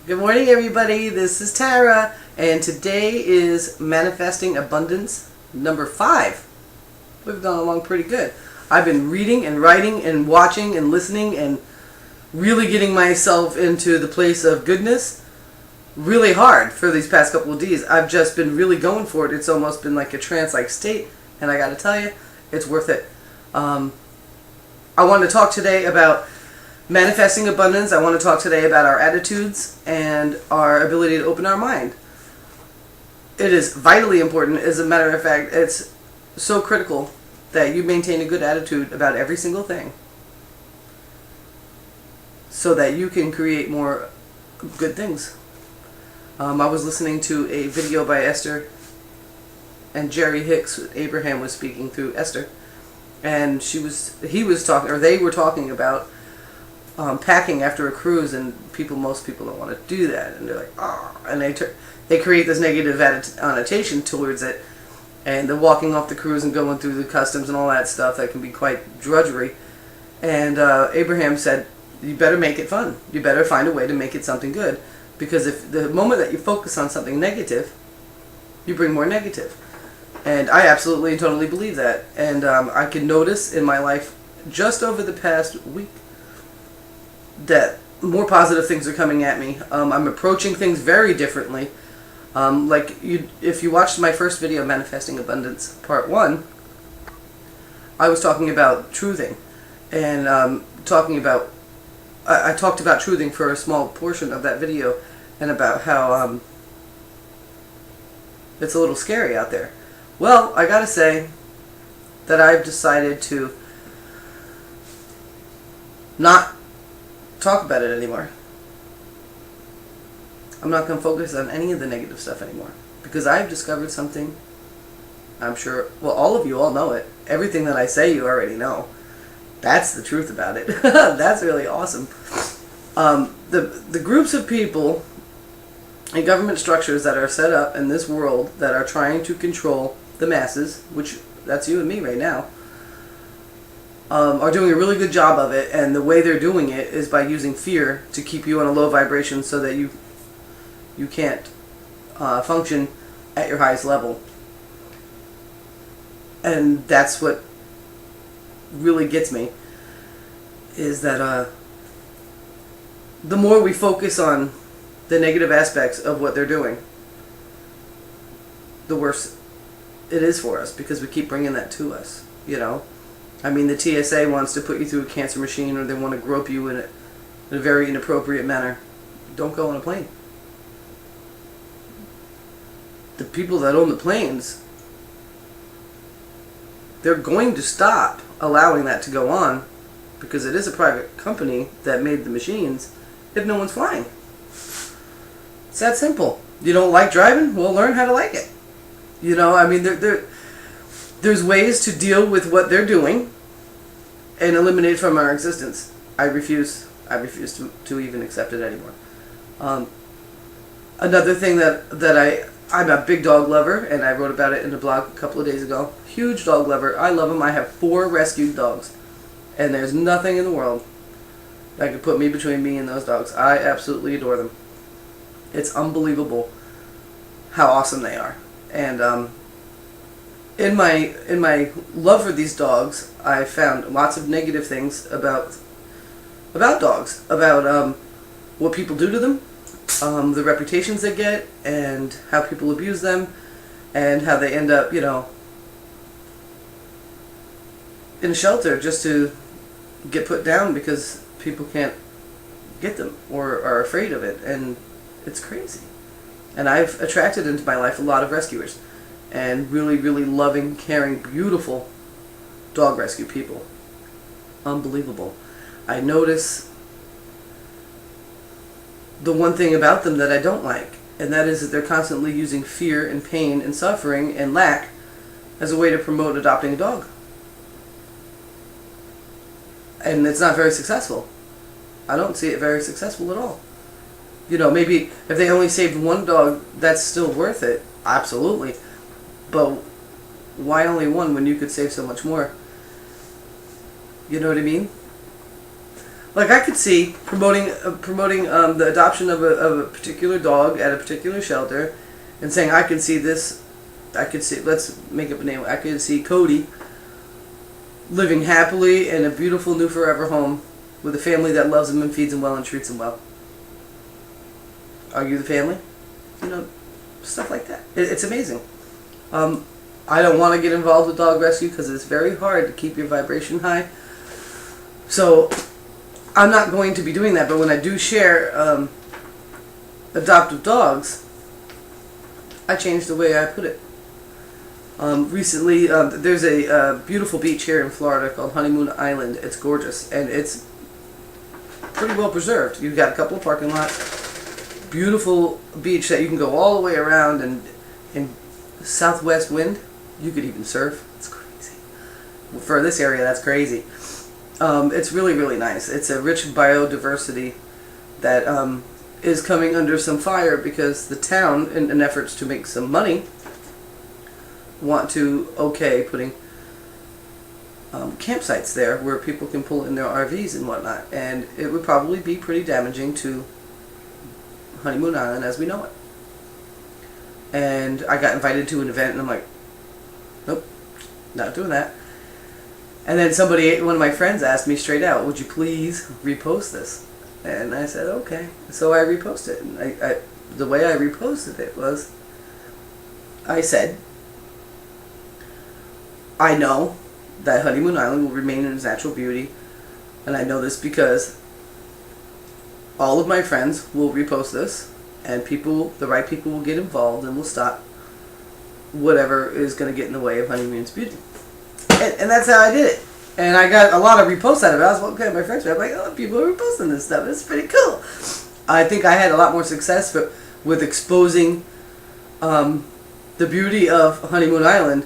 Good morning, everybody. This is Tara, and today is Manifesting Abundance number 5. We've gone along pretty good. I've been reading and writing and watching and listening and really getting myself into the place of goodness really hard for these past couple of days. I've just been really going for it. It's almost been like a trance-like state, and I got to tell you, it's worth it. I want to talk today about manifesting abundance. I want to talk today about our attitudes and our ability to open our mind. It is vitally important. As a matter of fact, it's so critical that you maintain a good attitude about every single thing so that you can create more good things. I was listening to a video by Esther and Jerry Hicks. Abraham was speaking through Esther, and they were talking about packing after a cruise, and most people don't want to do that, and they're like, oh, and they create this negative annotation towards it, and the walking off the cruise and going through the customs and all that stuff that can be quite drudgery. And Abraham said, you better make it fun. You better find a way to make it something good, because if the moment that you focus on something negative, you bring more negative. And I absolutely and totally believe that. And I can notice in my life just over the past week that more positive things are coming at me. I'm approaching things very differently. If you watched my first video, Manifesting Abundance Part 1, I was talking about truthing. And I talked about truthing for a small portion of that video, and about how it's a little scary out there. Well, I gotta say that I've decided to not talk about it anymore. I'm not going to focus on any of the negative stuff anymore, because I've discovered something. I'm sure, well, all of you all know it. Everything that I say you already know. That's the truth about it. That's really awesome. The groups of people and government structures that are set up in this world that are trying to control the masses, which that's you and me right now, are doing a really good job of it, and the way they're doing it is by using fear to keep you on a low vibration so that you can't function at your highest level. And that's what really gets me, is that the more we focus on the negative aspects of what they're doing, the worse it is for us, because we keep bringing that to us, you know. I mean, the TSA wants to put you through a cancer machine, or they want to grope you in a very inappropriate manner. Don't go on a plane. The people that own the planes, they're going to stop allowing that to go on, because it is a private company that made the machines, if no one's flying. It's that simple. You don't like driving? Well, learn how to like it. You know, I mean, there's ways to deal with what they're doing and eliminate it from our existence. I refuse to even accept it anymore. Another thing that I'm a big dog lover, and I wrote about it in a blog a couple of days ago. Huge dog lover. I love them. I have 4 rescued dogs, and there's nothing in the world that could put me between me and those dogs. I absolutely adore them. It's unbelievable how awesome they are. And in my love for these dogs, I found lots of negative things about dogs, about what people do to them, the reputations they get, and how people abuse them, and how they end up, you know, in a shelter just to get put down because people can't get them or are afraid of it, and it's crazy. And I've attracted into my life a lot of rescuers, and really, really loving, caring, beautiful dog rescue people. Unbelievable. I notice the one thing about them that I don't like, and that is that they're constantly using fear and pain and suffering and lack as a way to promote adopting a dog. And it's not very successful. I don't see it very successful at all. You know, maybe if they only saved 1 dog, that's still worth it. Absolutely. But why only 1 when you could save so much more? You know what I mean? Like I could see promoting the adoption of a particular dog at a particular shelter, and saying I can see this. I could see. Let's make up a name. I could see Cody living happily in a beautiful new forever home with a family that loves him and feeds him well and treats him well. Are you the family? You know, stuff like that. It's amazing. I don't want to get involved with dog rescue because it's very hard to keep your vibration high. So I'm not going to be doing that. But when I do share adoptive dogs, I change the way I put it. Recently, there's a beautiful beach here in Florida called Honeymoon Island. It's gorgeous, and it's pretty well preserved. You've got a couple of parking lots, beautiful beach that you can go all the way around, and in southwest wind, you could even surf. It's crazy. For this area, that's crazy. It's really, really nice. It's a rich biodiversity that is coming under some fire because the town, in efforts to make some money, want to putting campsites there where people can pull in their RVs and whatnot, and it would probably be pretty damaging to Honeymoon Island as we know it. And I got invited to an event, and I'm like, nope, not doing that. And then one of my friends asked me straight out, would you please repost this? And I said, okay. So I reposted it. And the way I reposted it was, I said, I know that Honeymoon Island will remain in its natural beauty, and I know this because all of my friends will repost this, and the right people will get involved and will stop whatever is going to get in the way of Honeymoon's beauty. And that's how I did it. And I got a lot of reposts out of it. I was looking at my friends, I'm like, oh, people are reposting this stuff. It's pretty cool. I think I had a lot more success with exposing the beauty of Honeymoon Island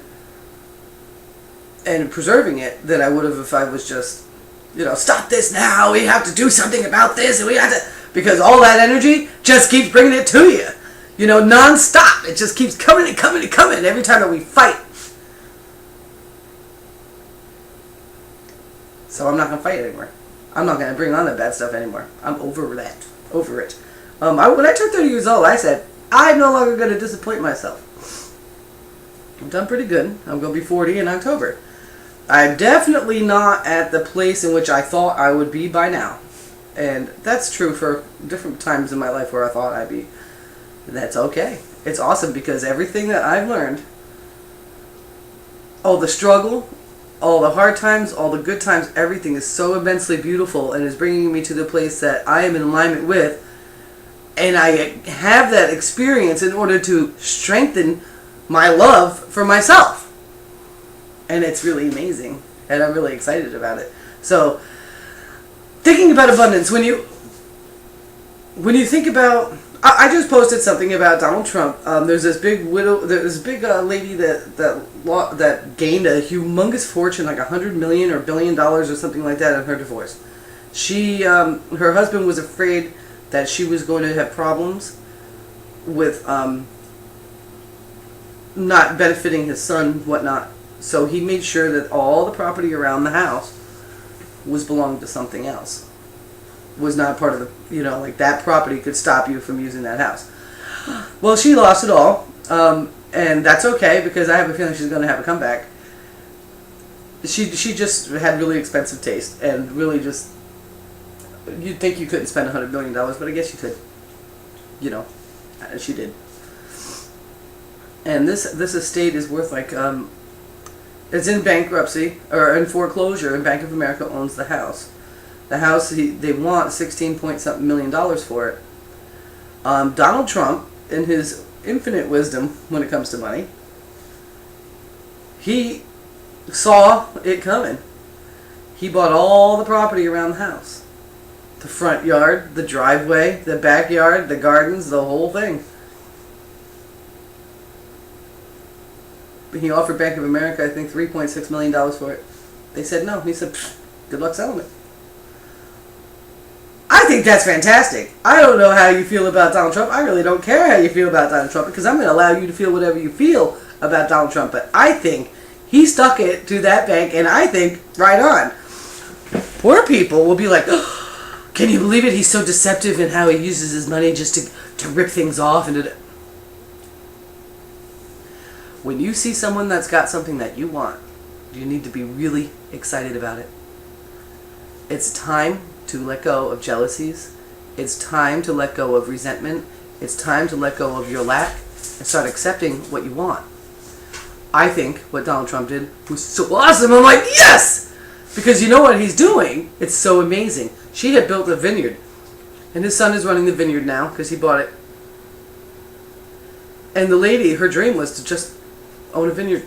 and preserving it than I would have if I was just, stop this now, we have to do something about this, and we have to, because all that energy just keeps bringing it to you, non-stop. It just keeps coming and coming and coming every time that we fight. So I'm not going to fight anymore. I'm not going to bring on that bad stuff anymore. I'm over that. Over it. When I turned 30 years old, I said, I'm no longer going to disappoint myself. I've done pretty good. I'm going to be 40 in October. I'm definitely not at the place in which I thought I would be by now. And that's true for different times in my life where I thought I'd be. And that's okay. It's awesome because everything that I've learned, all the struggle, all the hard times, all the good times, everything is so immensely beautiful and is bringing me to the place that I am in alignment with. And I have that experience in order to strengthen my love for myself. And it's really amazing. And I'm really excited about it. So, thinking about abundance, when you think about, I just posted something about Donald Trump. There's this big lady that gained a humongous fortune, like $100 million or $1 billion or something like that, in her divorce. Her husband was afraid that she was going to have problems with not benefiting his son, whatnot. So he made sure that all the property around the house was belonging to something else. Was not part of the, like that property could stop you from using that house. Well, she lost it all, and that's okay because I have a feeling she's going to have a comeback. She just had really expensive taste and really just, you'd think you couldn't spend $100 million, but I guess you could. And she did. And this estate is worth like, it's in bankruptcy or in foreclosure, and Bank of America owns the house. The house, they want 16 point something million dollars for it. Donald Trump, in his infinite wisdom when it comes to money, he saw it coming. He bought all the property around the house. The front yard, the driveway, the backyard, the gardens, the whole thing. He offered Bank of America, I think, $3.6 million for it. They said no. He said, good luck selling it. I think that's fantastic. I don't know how you feel about Donald Trump. I really don't care how you feel about Donald Trump because I'm going to allow you to feel whatever you feel about Donald Trump. But I think he stuck it to that bank, and I think right on. Poor people will be like, oh, Can you believe it? He's so deceptive in how he uses his money just to rip things off. When you see someone that's got something that you want, you need to be really excited about it. It's time to let go of jealousies. It's time to let go of resentment. It's time to let go of your lack and start accepting what you want. I think what Donald Trump did was so awesome. I'm like, yes! Because you know what he's doing? It's so amazing. She had built a vineyard. And his son is running the vineyard now because he bought it. And the lady, her dream was to just own a vineyard.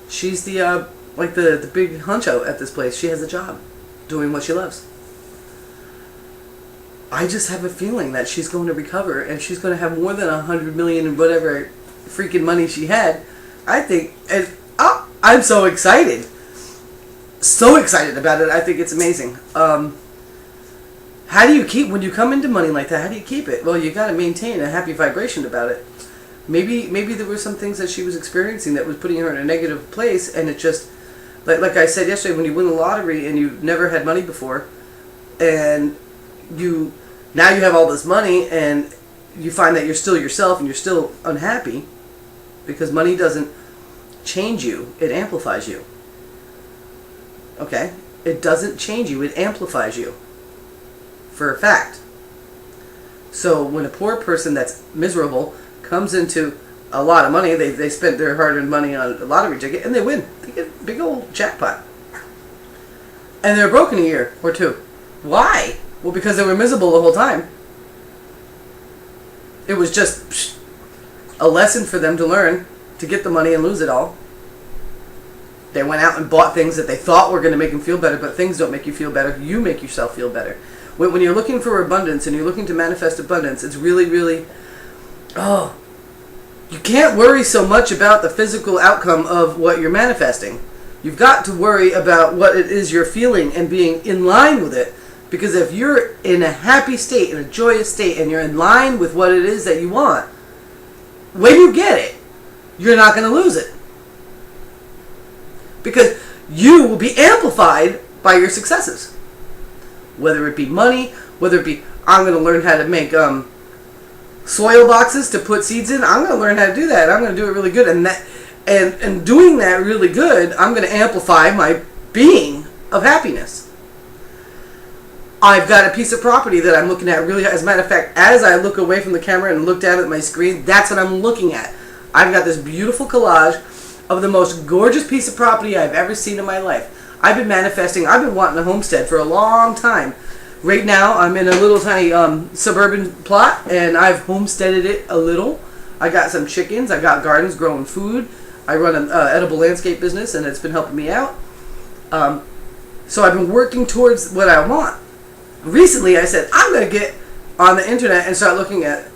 She's the big honcho at this place. She has a job doing what she loves. I just have a feeling that she's going to recover and she's going to have more than 100 million and whatever freaking money she had. I think, and I'm so excited. So excited about it. I think it's amazing. How do you keep, when you come into money like that, how do you keep it? Well, you got to maintain a happy vibration about it. Maybe there were some things that she was experiencing that was putting her in a negative place, and it just, like I said yesterday, when you win the lottery and you've never had money before, and now you have all this money, and you find that you're still yourself and you're still unhappy, because money doesn't change you, it amplifies you. Okay? It doesn't change you, it amplifies you. For a fact. So when a poor person that's miserable comes into a lot of money, they spent their hard-earned money on a lottery ticket, and they win. They get a big old jackpot. And they're broke in a year or two. Why? Well, because they were miserable the whole time. It was just a lesson for them to learn to get the money and lose it all. They went out and bought things that they thought were going to make them feel better, but things don't make you feel better. You make yourself feel better. When you're looking for abundance and you're looking to manifest abundance, it's really, really, you can't worry so much about the physical outcome of what you're manifesting. You've got to worry about what it is you're feeling and being in line with it. Because if you're in a happy state, in a joyous state, and you're in line with what it is that you want, when you get it, you're not going to lose it. Because you will be amplified by your successes. Whether it be money, whether it be, I'm going to learn how to make soil boxes to put seeds in. I'm going to learn how to do that. I'm going to do it really good. And doing that really good, I'm going to amplify my being of happiness. I've got a piece of property that I'm looking at really, as a matter of fact, as I look away from the camera and look down at my screen, that's what I'm looking at. I've got this beautiful collage of the most gorgeous piece of property I've ever seen in my life. I've been manifesting, I've been wanting a homestead for a long time. Right now, I'm in a little tiny suburban plot, and I've homesteaded it a little. I got some chickens, I got gardens growing food. I run an edible landscape business, and it's been helping me out. So I've been working towards what I want. Recently, I said, I'm going to get on the internet and start looking at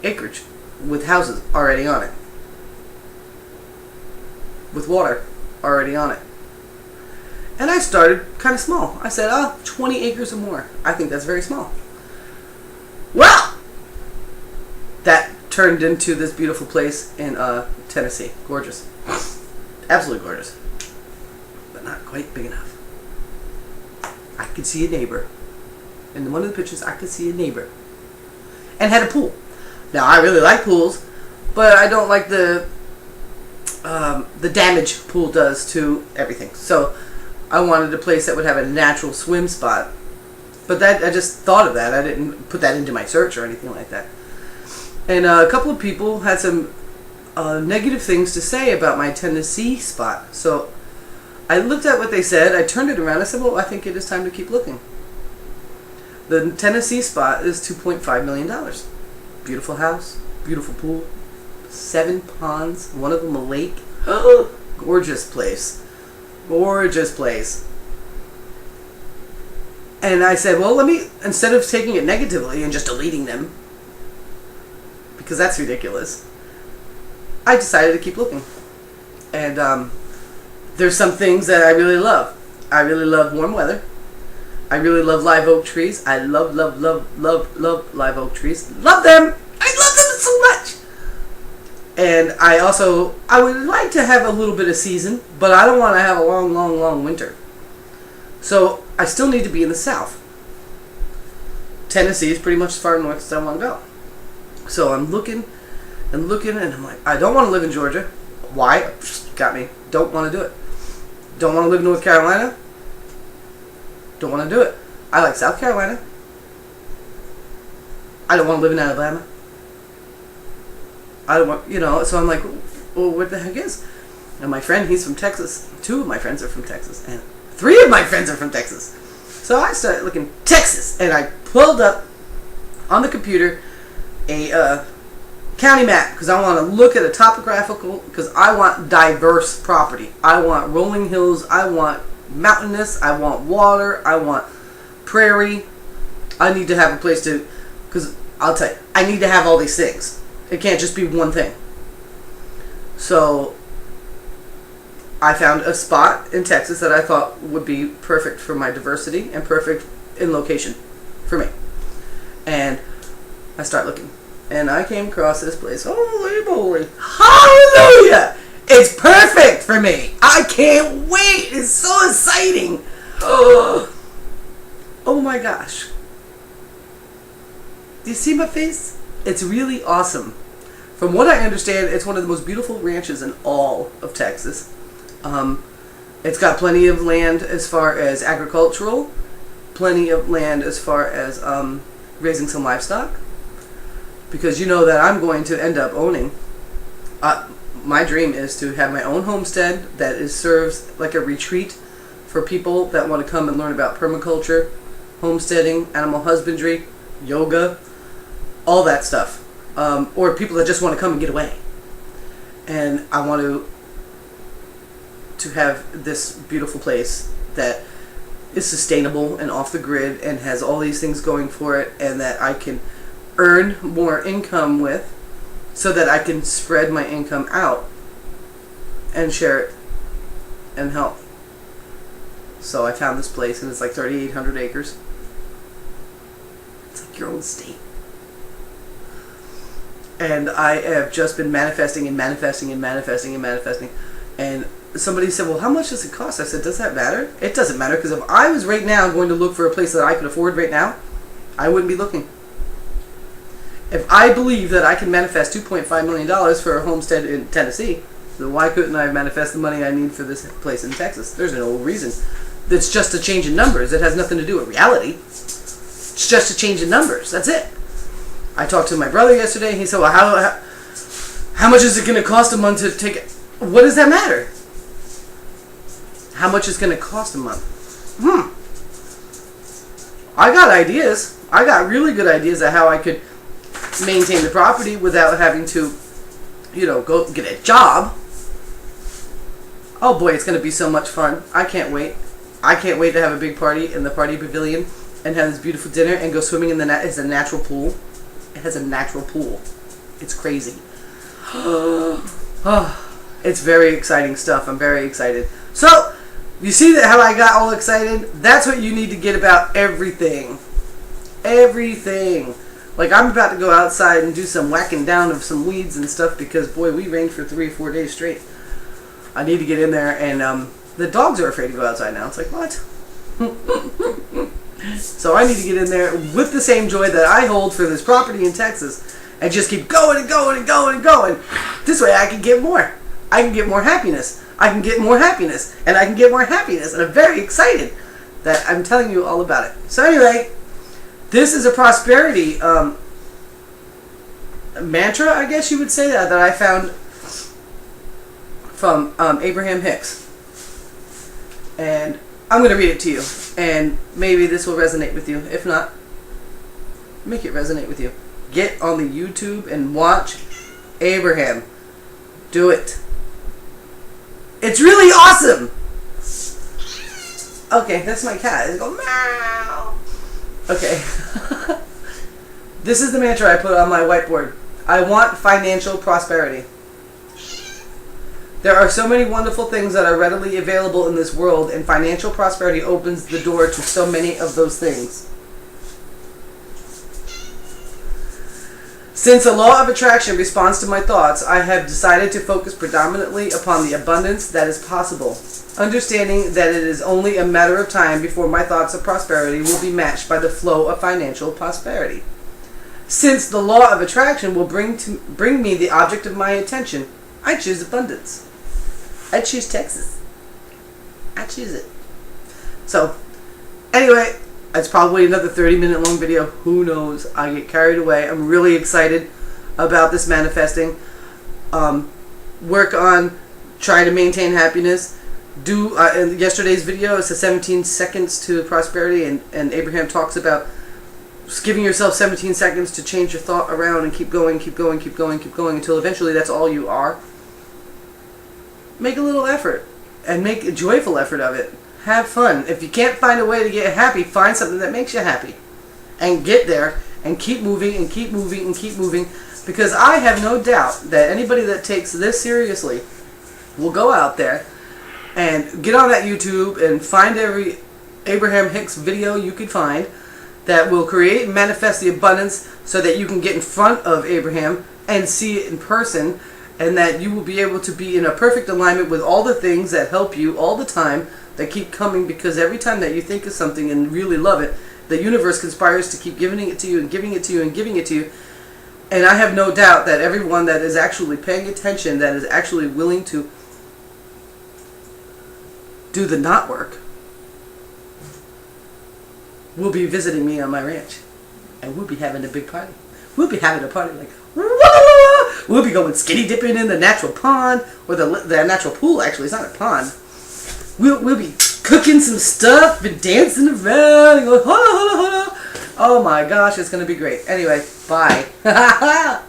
acreage with houses already on it. With water already on it. And I started kind of small. I said, 20 acres or more. I think that's very small. Well, that turned into this beautiful place in Tennessee. Gorgeous. Absolutely gorgeous. But not quite big enough. I could see a neighbor. In one of the pictures, I could see a neighbor. And had a pool. Now, I really like pools, but I don't like the damage pool does to everything. So I wanted a place that would have a natural swim spot. But that I just thought of that. I didn't put that into my search or anything like that. And a couple of people had some negative things to say about my Tennessee spot. So I looked at what they said. I turned it around. I said, well, I think it is time to keep looking. The Tennessee spot is $2.5 million. Beautiful house, beautiful pool, 7 ponds, one of them a lake. Gorgeous place. Gorgeous place. And I said, well, instead of taking it negatively and just deleting them, because that's ridiculous, I decided to keep looking. And there's some things that I really love. I really love warm weather. I really love live oak trees. I love live oak trees. Love them! I love them so much! And I would like to have a little bit of season, but I don't want to have a long winter. So I still need to be in the south. Tennessee is pretty much as far north as I want to go. So I'm looking and looking, and I'm like, I don't want to live in Georgia. Why? Got me. Don't want to do it. Don't want to live in North Carolina. Don't want to do it. I like South Carolina. I don't want to live in Alabama. I don't want, so I'm like, well, what the heck is? And my friend, he's from Texas. 2 of my friends are from Texas. And 3 of my friends are from Texas. So I started looking, Texas. And I pulled up on the computer a county map, because I want to look at a topographical, because I want diverse property. I want rolling hills. I want mountainous. I want water. I want prairie. I need to have a place to, because I'll tell you, I need to have all these things. It can't just be one thing. So I found a spot in Texas that I thought would be perfect for my diversity and perfect in location for me. And I start looking. And I came across this place. Holy moly. Hallelujah! It's perfect for me. I can't wait. It's so exciting. Oh my gosh. Do you see my face? It's really awesome. From what I understand, it's one of the most beautiful ranches in all of Texas. It's got plenty of land as far as agricultural, plenty of land as far as raising some livestock. Because you know that I'm going to end up owning. My dream is to have my own homestead that serves like a retreat for people that want to come and learn about permaculture, homesteading, animal husbandry, yoga, all that stuff. Or people that just want to come and get away. And I want to have this beautiful place that is sustainable and off the grid and has all these things going for it, and that I can earn more income with, so that I can spread my income out and share it and help. So I found this place, and it's like 3,800 acres. It's like your own state. And I have just been manifesting and manifesting and manifesting and manifesting. And somebody said, well, how much does it cost? I said, does that matter? It doesn't matter, because if I was right now going to look for a place that I could afford right now, I wouldn't be looking. If I believe that I can manifest $2.5 million for a homestead in Tennessee, then why couldn't I manifest the money I need for this place in Texas? There's no reason. It's just a change in numbers. It has nothing to do with reality. It's just a change in numbers. That's it. I talked to my brother yesterday. He said, well, how much is it going to cost a month to take it? What does that matter? How much is going to cost a month? I got ideas. I got really good ideas of how I could maintain the property without having to, go get a job. Oh boy, it's going to be so much fun. I can't wait. I can't wait to have a big party in the party pavilion and have this beautiful dinner and go swimming in it's a natural pool. It has a natural pool. It's crazy. It's very exciting stuff. I'm very excited. So, you see how I got all excited? That's what you need to get about everything. Everything. Like, I'm about to go outside and do some whacking down of some weeds and stuff, because, boy, we rained for 3 or 4 days straight. I need to get in there, and the dogs are afraid to go outside now. It's like, what? So I need to get in there with the same joy that I hold for this property in Texas, and just keep going and going and going and going. This way I can get more. I can get more happiness. I can get more happiness. And I can get more happiness. And I'm very excited that I'm telling you all about it. So anyway, this is a prosperity mantra, I guess you would say, that I found from Abraham Hicks. And I'm going to read it to you. And maybe this will resonate with you. If not, make it resonate with you. Get on the YouTube and watch Abraham. Do it. It's really awesome. Okay, that's my cat. It's going meow. Okay. This is the mantra I put on my whiteboard. I want financial prosperity. There are so many wonderful things that are readily available in this world, and financial prosperity opens the door to so many of those things. Since the law of attraction responds to my thoughts, I have decided to focus predominantly upon the abundance that is possible. understanding that it is only a matter of time before my thoughts of prosperity will be matched by the flow of financial prosperity. Since the law of attraction will bring me the object of my attention, I choose abundance. I choose Texas. I choose it. So, anyway, it's probably another 30-minute long video. Who knows? I get carried away. I'm really excited about this manifesting. Work on trying to maintain happiness. Do in yesterday's video, it's the 17 seconds to prosperity, and Abraham talks about just giving yourself 17 seconds to change your thought around and keep going, keep going, keep going, keep going until eventually that's all you are. Make a little effort and make a joyful effort of it. Have fun. If you can't find a way to get happy, find something that makes you happy. And get there and keep moving and keep moving and keep moving, because I have no doubt that anybody that takes this seriously will go out there and get on that YouTube and find every Abraham Hicks video you could find that will create and manifest the abundance so that you can get in front of Abraham and see it in person, and that you will be able to be in a perfect alignment with all the things that help you all the time, that keep coming, because every time that you think of something and really love it, the universe conspires to keep giving it to you and giving it to you and giving it to you. And I have no doubt that everyone that is actually paying attention, that is actually willing to do the not work, will be visiting me on my ranch. And we'll be having a big party. We'll be having a party like, we'll be going skinny dipping in the natural pond, or the natural pool. Actually, it's not a pond. We'll be cooking some stuff and dancing around and going, hola, hola, hola. Oh my gosh, it's going to be great. Anyway, bye.